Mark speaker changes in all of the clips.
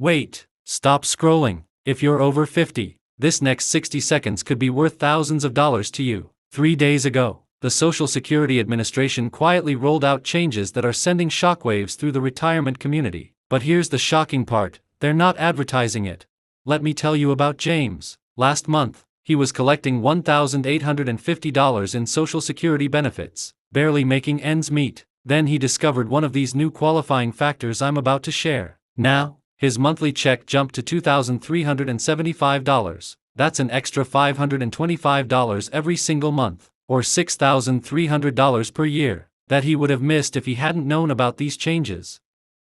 Speaker 1: Wait, stop scrolling. If you're over 50, this next 60 seconds could be worth thousands of dollars to you. 3 days ago, the Social Security Administration quietly rolled out changes that are sending shockwaves through the retirement community. But here's the shocking part, they're not advertising it. Let me tell you about James. Last month, he was collecting $1,850 in Social Security benefits, barely making ends meet. Then he discovered one of these new qualifying factors I'm about to share. Now, his monthly check jumped to $2,375. That's an extra $525 every single month, or $6,300 per year, that he would have missed if he hadn't known about these changes.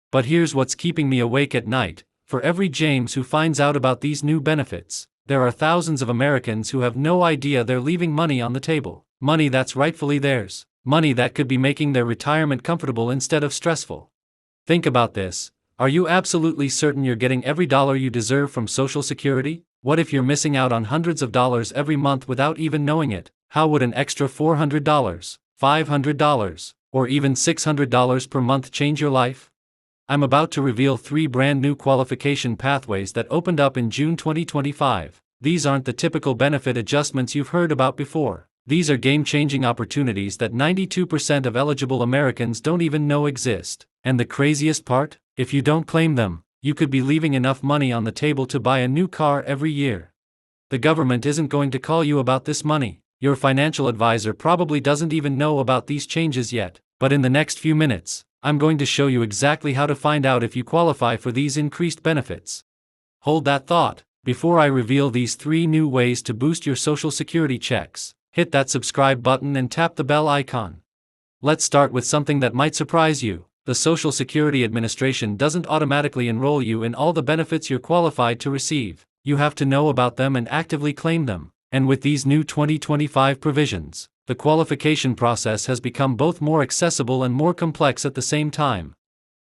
Speaker 1: But here's what's keeping me awake at night. For every James who finds out about these new benefits, there are thousands of Americans who have no idea they're leaving money on the table. Money that's rightfully theirs. Money that could be making their retirement comfortable instead of stressful. Think about this. Are you absolutely certain you're getting every dollar you deserve from Social Security? What if you're missing out on hundreds of dollars every month without even knowing it? How would an extra $400, $500, or even $600 per month change your life? I'm about to reveal 3 brand new qualification pathways that opened up in June 2025. These aren't the typical benefit adjustments you've heard about before. These are game-changing opportunities that 92% of eligible Americans don't even know exist. And the craziest part? If you don't claim them, you could be leaving enough money on the table to buy a new car every year. The government isn't going to call you about this money. Your financial advisor probably doesn't even know about these changes yet. But in the next few minutes, I'm going to show you exactly how to find out if you qualify for these increased benefits. Hold that thought. Before I reveal these 3 new ways to boost your Social Security checks, hit that subscribe button and tap the bell icon. Let's start with something that might surprise you. The Social Security Administration doesn't automatically enroll you in all the benefits you're qualified to receive. You have to know about them and actively claim them. And with these new 2025 provisions, the qualification process has become both more accessible and more complex at the same time.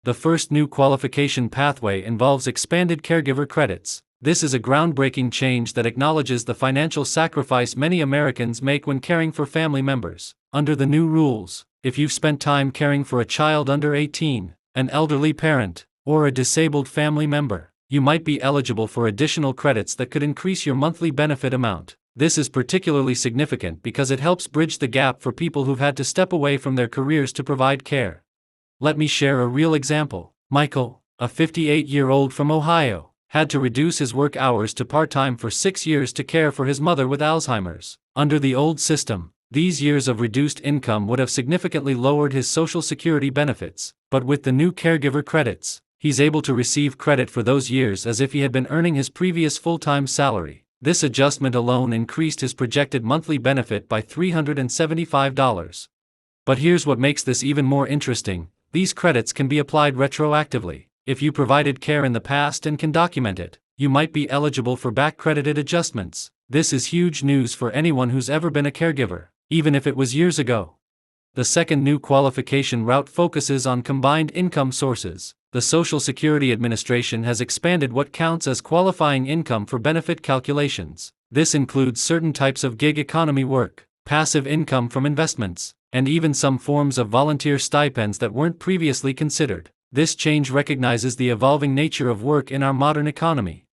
Speaker 1: The first new qualification pathway involves expanded caregiver credits. This is a groundbreaking change that acknowledges the financial sacrifice many Americans make when caring for family members. Under the new rules, if you've spent time caring for a child under 18, an elderly parent, or a disabled family member, you might be eligible for additional credits that could increase your monthly benefit amount. This is particularly significant because it helps bridge the gap for people who've had to step away from their careers to provide care. Let me share a real example. Michael, a 58-year-old from Ohio, had to reduce his work hours to part-time for 6 years to care for his mother with Alzheimer's. Under the old system, these years of reduced income would have significantly lowered his Social Security benefits, but with the new caregiver credits, he's able to receive credit for those years as if he had been earning his previous full-time salary. This adjustment alone increased his projected monthly benefit by $375. But here's what makes this even more interesting. These credits can be applied retroactively. If you provided care in the past and can document it, you might be eligible for back-credited adjustments. This is huge news for anyone who's ever been a caregiver, even if it was years ago. The second new qualification route focuses on combined income sources. The Social Security Administration has expanded what counts as qualifying income for benefit calculations. This includes certain types of gig economy work, passive income from investments, and even some forms of volunteer stipends that weren't previously considered. This change recognizes the evolving nature of work in our modern economy.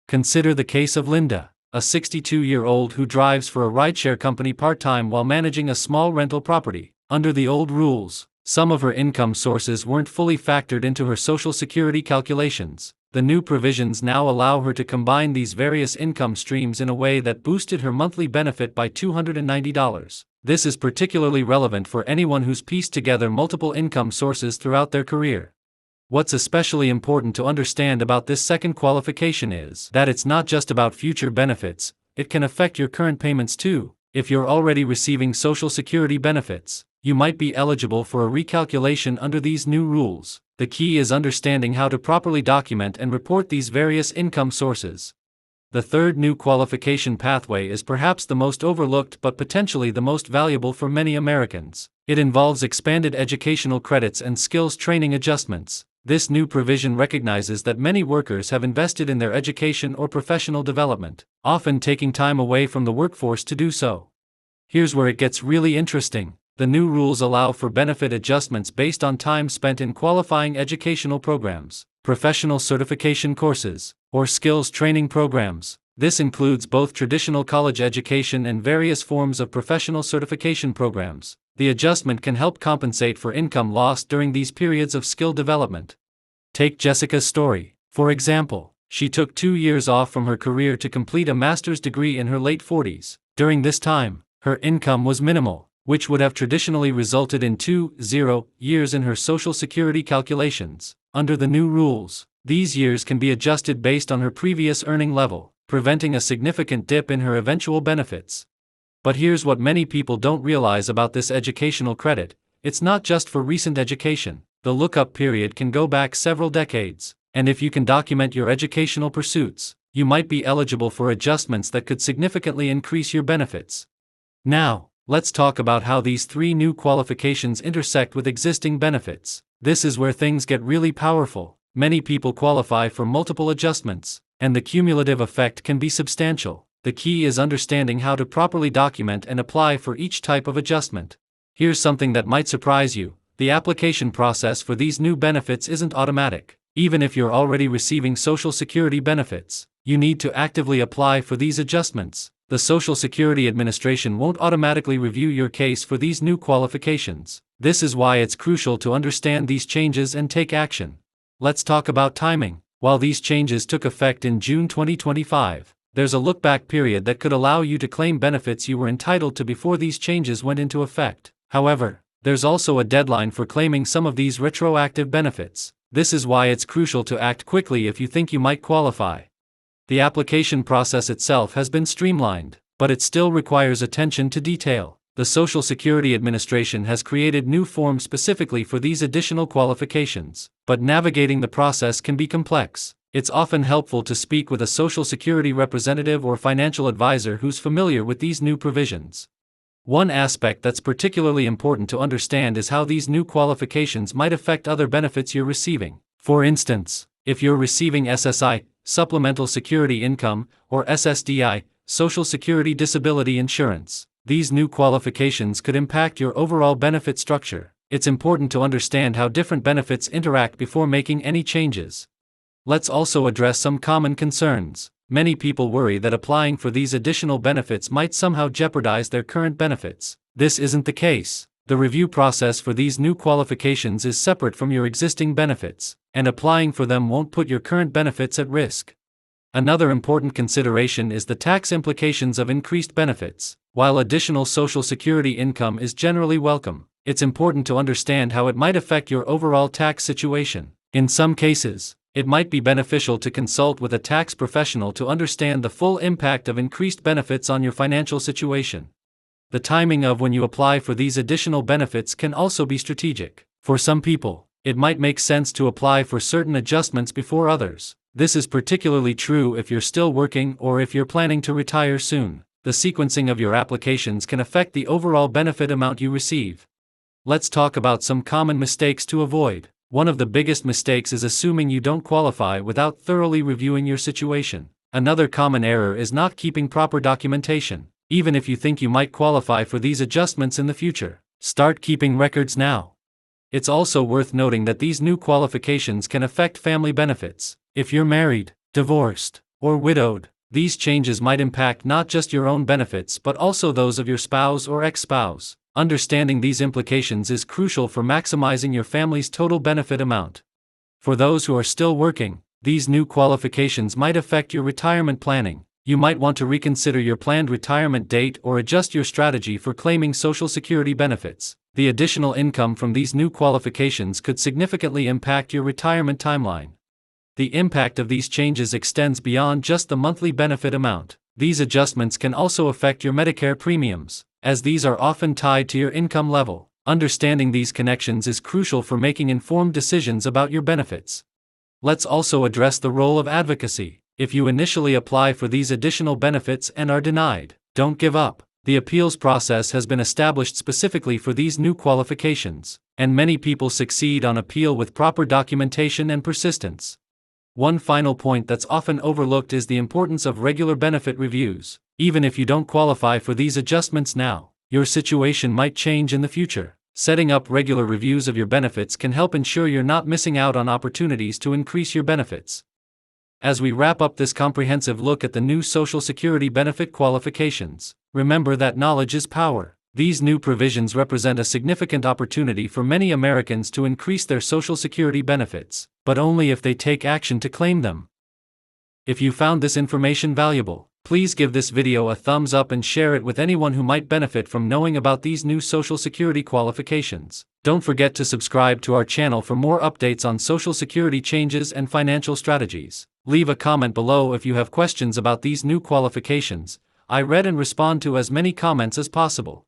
Speaker 1: Consider the case of Linda, a 62-year-old who drives for a rideshare company part-time while managing a small rental property. Under the old rules, some of her income sources weren't fully factored into her Social Security calculations. The new provisions now allow her to combine these various income streams in a way that boosted her monthly benefit by $290. This is particularly relevant for anyone who's pieced together multiple income sources throughout their career. What's especially important to understand about this second qualification is that it's not just about future benefits, it can affect your current payments too. If you're already receiving Social Security benefits, you might be eligible for a recalculation under these new rules. The key is understanding how to properly document and report these various income sources. The third new qualification pathway is perhaps the most overlooked but potentially the most valuable for many Americans. It involves expanded educational credits and skills training adjustments. This new provision recognizes that many workers have invested in their education or professional development, often taking time away from the workforce to do so. Here's where it gets really interesting. The new rules allow for benefit adjustments based on time spent in qualifying educational programs. professional certification courses, or skills training programs. This includes both traditional college education and various forms of professional certification programs. The adjustment can help compensate for income lost during these periods of skill development. Take Jessica's story, for example. She took 2 years off from her career to complete a master's degree in her late 40s. During this time, her income was minimal, which would have traditionally resulted in 2 years in her Social Security calculations. Under the new rules, these years can be adjusted based on her previous earning level, preventing a significant dip in her eventual benefits. But here's what many people don't realize about this educational credit: it's not just for recent education. The lookup period can go back several decades. And if you can document your educational pursuits, you might be eligible for adjustments that could significantly increase your benefits. Now, let's talk about how these 3 new qualifications intersect with existing benefits. This is where things get really powerful. Many people qualify for multiple adjustments, and the cumulative effect can be substantial. The key is understanding how to properly document and apply for each type of adjustment. Here's something that might surprise you: the application process for these new benefits isn't automatic. Even if you're already receiving Social Security benefits, you need to actively apply for these adjustments. The Social Security Administration won't automatically review your case for these new qualifications. This is why it's crucial to understand these changes and take action. Let's talk about timing. While these changes took effect in June 2025, there's a look-back period that could allow you to claim benefits you were entitled to before these changes went into effect. However, there's also a deadline for claiming some of these retroactive benefits. This is why it's crucial to act quickly if you think you might qualify. The application process itself has been streamlined, but it still requires attention to detail. The Social Security Administration has created new forms specifically for these additional qualifications, but navigating the process can be complex. It's often helpful to speak with a Social Security representative or financial advisor who's familiar with these new provisions. One aspect that's particularly important to understand is how these new qualifications might affect other benefits you're receiving. For instance, if you're receiving SSI, Supplemental Security Income, or SSDI, Social Security Disability Insurance, these new qualifications could impact your overall benefit structure. It's important to understand how different benefits interact before making any changes. Let's also address some common concerns. Many people worry that applying for these additional benefits might somehow jeopardize their current benefits. This isn't the case. The review process for these new qualifications is separate from your existing benefits, and applying for them won't put your current benefits at risk. Another important consideration is the tax implications of increased benefits. While additional Social Security income is generally welcome, it's important to understand how it might affect your overall tax situation. In some cases, it might be beneficial to consult with a tax professional to understand the full impact of increased benefits on your financial situation. The timing of when you apply for these additional benefits can also be strategic. For some people, it might make sense to apply for certain adjustments before others. This is particularly true if you're still working or if you're planning to retire soon. The sequencing of your applications can affect the overall benefit amount you receive. Let's talk about some common mistakes to avoid. One of the biggest mistakes is assuming you don't qualify without thoroughly reviewing your situation. Another common error is not keeping proper documentation. Even if you think you might qualify for these adjustments in the future, start keeping records now. It's also worth noting that these new qualifications can affect family benefits. If you're married, divorced, or widowed, these changes might impact not just your own benefits but also those of your spouse or ex-spouse. Understanding these implications is crucial for maximizing your family's total benefit amount. For those who are still working, these new qualifications might affect your retirement planning. You might want to reconsider your planned retirement date or adjust your strategy for claiming Social Security benefits. The additional income from these new qualifications could significantly impact your retirement timeline. The impact of these changes extends beyond just the monthly benefit amount. These adjustments can also affect your Medicare premiums, as these are often tied to your income level. Understanding these connections is crucial for making informed decisions about your benefits. Let's also address the role of advocacy. If you initially apply for these additional benefits and are denied, don't give up. The appeals process has been established specifically for these new qualifications, and many people succeed on appeal with proper documentation and persistence. One final point that's often overlooked is the importance of regular benefit reviews. Even if you don't qualify for these adjustments now, your situation might change in the future. Setting up regular reviews of your benefits can help ensure you're not missing out on opportunities to increase your benefits. As we wrap up this comprehensive look at the new Social Security benefit qualifications, remember that knowledge is power. These new provisions represent a significant opportunity for many Americans to increase their Social Security benefits, but only if they take action to claim them. If you found this information valuable, please give this video a thumbs up and share it with anyone who might benefit from knowing about these new Social Security qualifications. Don't forget to subscribe to our channel for more updates on Social Security changes and financial strategies. Leave a comment below if you have questions about these new qualifications. I read and respond to as many comments as possible.